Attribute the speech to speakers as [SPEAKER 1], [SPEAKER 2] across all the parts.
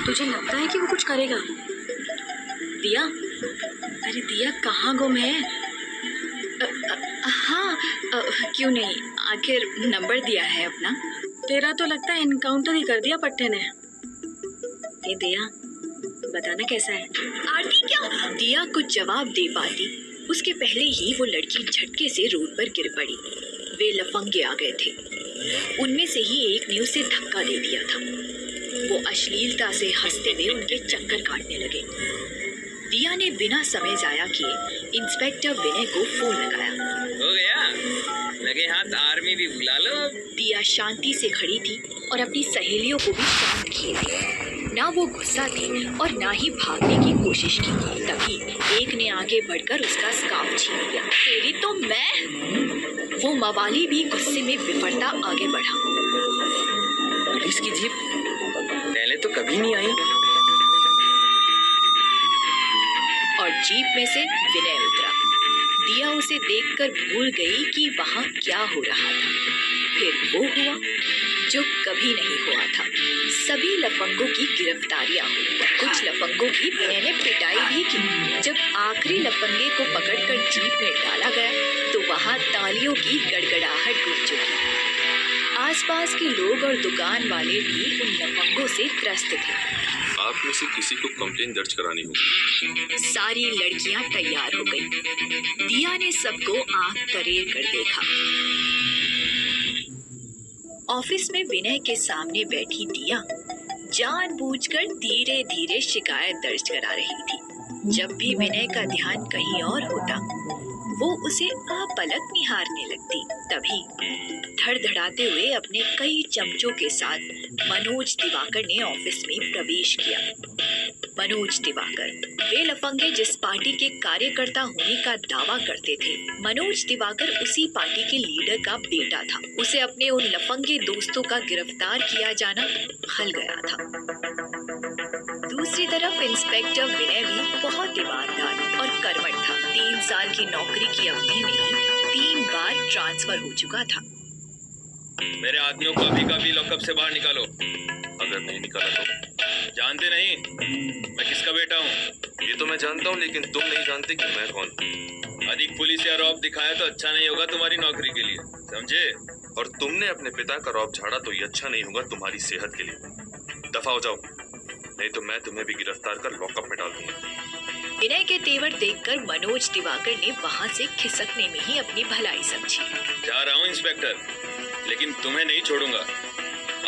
[SPEAKER 1] तुझे लगता है कि वो कुछ करेगा? दिया, अरे दिया कहाँ गुम है? हाँ, क्यों नहीं, आखिर नंबर दिया है अपना। तेरा तो लगता है एनकाउंटर ही कर दिया पट्टे ने। ये दिया, बताना कैसा है?
[SPEAKER 2] आरती क्या?
[SPEAKER 1] दिया कुछ जवाब दे पाती उसके पहले ही वो लड़की झटके से रोड पर गिर पड़ी। वे लफंगे आ गए थे। उनमें से ही एक ने उसे धक्का दे दिया था। वो अश्लीलता से हंसते हुए उनके चक्कर काटने लगे। दिया ने बिना समय जाया किए इंस्पेक्टर विनय को फोन लगाया।
[SPEAKER 3] हो गया, लगे हाथ आर्मी भी बुला लो।
[SPEAKER 1] दिया शांति से खड़ी थी और अपनी सहेलियों को भी शांत किए थे। ना वो गुस्सा थी और ना ही भागने की कोशिश की। तभी एक ने आगे बढ़कर उसका स्कार्फ छीन लिया। तेरी तो मैं! वो मवाली भी गुस्से में विफरता आगे बढ़ा।
[SPEAKER 3] पुलिस की जीप पहले तो कभी नहीं आई।
[SPEAKER 1] और जीप में से विनय उतरा। दिया उसे देखकर भूल गई कि वहाँ क्या हो रहा था। फिर वो हुआ जो कभी नहीं हुआ था। सभी लफंगों की गिरफ्तारियां हुई। कुछ लफंगों की विनय ने पिटाई भी की। जब आखिरी लफंगे को पकड़कर जीप में डाला गया तो वहाँ तालियों की गड़गड़ाहट गूंज चुकी। आसपास के लोग और दुकान वाले भी उन लफंगों से त्रस्त थे।
[SPEAKER 4] आप में से किसी को कंप्लेंट दर्ज करानी होगी।
[SPEAKER 1] सारी लड़कियां तैयार हो गईं। दिया ने सबको आंख तरेर कर देखा। ऑफिस में विनय के सामने बैठी दिया जानबूझकर धीरे धीरे शिकायत दर्ज करा रही थी। जब भी विनय का ध्यान कहीं और होता वो उसे अपलक निहारने लगती। तभी धड़धड़ाते हुए अपने कई चमचों के साथ मनोज दिवाकर ने ऑफिस में प्रवेश किया। मनोज दिवाकर, वे लफंगे जिस पार्टी के कार्यकर्ता होने का दावा करते थे। मनोज दिवाकर उसी पार्टी के लीडर का बेटा था। उसे अपने उन लफंगे दोस्तों का गिरफ्तार किया जाना खल गया था। दूसरी तरफ इंस्पेक्टर विनय भी बहुत ईमानदार और कर्मठ था। 3 साल की नौकरी की अवधि में ही 3 बार ट्रांसफर हो चुका था।
[SPEAKER 3] मेरे आदमियों को अभी कभी लॉकअप से बाहर निकालो।
[SPEAKER 4] अगर नहीं निकाला तो?
[SPEAKER 3] जानते नहीं मैं किसका बेटा हूँ?
[SPEAKER 4] ये तो मैं जानता हूँ, लेकिन तुम नहीं जानते कि मैं कौन हूँ।
[SPEAKER 3] अधिक पुलिस या रौब दिखाया तो अच्छा नहीं होगा तुम्हारी नौकरी के लिए, समझे?
[SPEAKER 4] और तुमने अपने पिता का रौब झाड़ा तो ये अच्छा नहीं होगा तुम्हारी सेहत के लिए। दफा हो जाओ, नहीं तो मैं तुम्हें भी गिरफ्तार कर लॉकअप में डाल दूंगा।
[SPEAKER 1] विनय के तेवर देखकर मनोज दिवाकर ने वहाँ से खिसकने में ही अपनी भलाई समझी।
[SPEAKER 3] जा रहा हूँ इंस्पेक्टर, लेकिन तुम्हें नहीं छोड़ूंगा।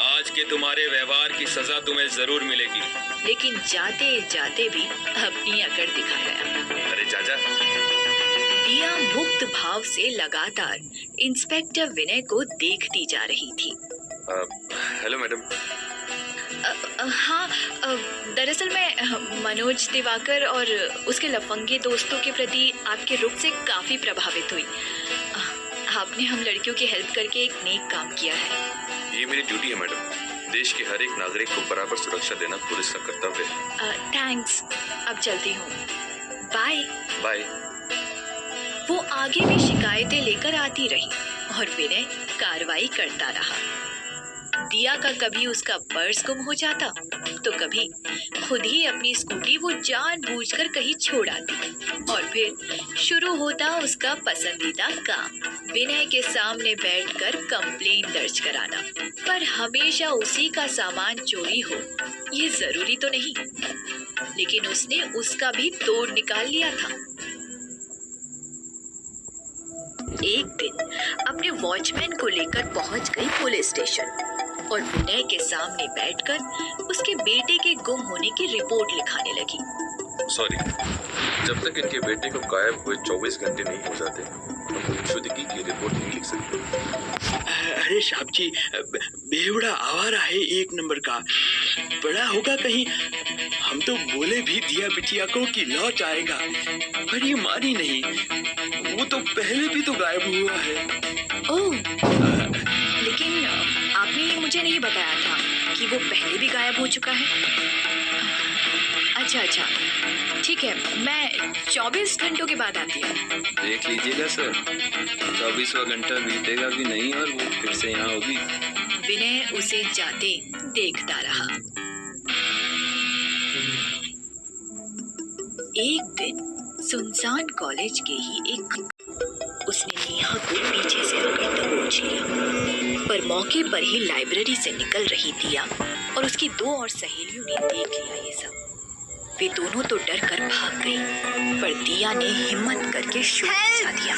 [SPEAKER 3] आज के तुम्हारे व्यवहार की सजा तुम्हें जरूर मिलेगी।
[SPEAKER 1] लेकिन जाते जाते भी अपनी अकड़ दिखा गया।
[SPEAKER 4] अरे चाचा।
[SPEAKER 1] दिया मुक्त भाव से लगातार इंस्पेक्टर विनय को देखती जा रही थी।
[SPEAKER 4] Hello madam.
[SPEAKER 1] हाँ, दरअसल मैं मनोज दिवाकर और उसके लफंगे दोस्तों के प्रति आपके रुख से काफी प्रभावित हुई। आपने हम लड़कियों की हेल्प करके एक नेक काम किया है।
[SPEAKER 4] ये मेरी ड्यूटी है मैडम। देश के हर एक नागरिक को बराबर सुरक्षा देना पुलिस का कर्तव्य है।
[SPEAKER 1] थैंक्स, अब चलती हूँ। बाय।
[SPEAKER 4] बाय।
[SPEAKER 1] वो आगे भी शिकायतें लेकर आती रही और विनय कार्रवाई करता रहा। दिया का कभी उसका पर्स गुम हो जाता तो कभी खुद ही अपनी स्कूटी वो जानबूझकर कहीं छोड़ आती। और फिर शुरू होता उसका पसंदीदा काम, विनय के सामने बैठकर कंप्लेंट दर्ज कराना। पर हमेशा उसी का सामान चोरी हो ये जरूरी तो नहीं, लेकिन उसने उसका भी तोड़ निकाल लिया था। एक दिन अपने वॉचमैन को लेकर पहुंच गई पुलिस स्टेशन और विनय के सामने बैठकर उसके बेटे के गुम होने की रिपोर्ट लिखाने लगी।
[SPEAKER 4] सॉरी, जब तक इनके बेटे को गायब हुए 24 घंटे नहीं हो जाते हम गुमशुदगी की रिपोर्ट नहीं लिख सकते।
[SPEAKER 5] अरे साहब जी, बेवड़ा आवारा है, 1 नंबर का। बड़ा होगा कहीं। हम तो बोले भी दिया बिटिया को कि लौट आएगा, पर ये मानी नहीं। वो तो पहले भी तो गायब हुआ है।
[SPEAKER 1] ओह, लेकिन आपने मुझे नहीं बताया था कि वो पहले भी गायब हो चुका है। अच्छा, ठीक है, मैं 24 घंटों के बाद आती हूँ।
[SPEAKER 6] देख लीजिएगा सर, 24वां घंटा बीतेगा भी नहीं और वो फिर से यहाँ होगी।
[SPEAKER 1] विनय उसे जाते देखता रहा। एक दिन सुनसान कॉलेज के ही एक उसने नेहा को पीछे से पकड़ दबोच लिया, पर मौके पर ही लाइब्रेरी से निकल रही दिया और उसकी 2 और सहेलियों ने देख लिया ये सब। वे दोनों तो डर कर भाग गई, पर दिया ने हिम्मत करके शोर मचा दिया।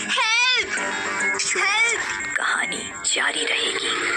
[SPEAKER 1] कहानी जारी रहेगी।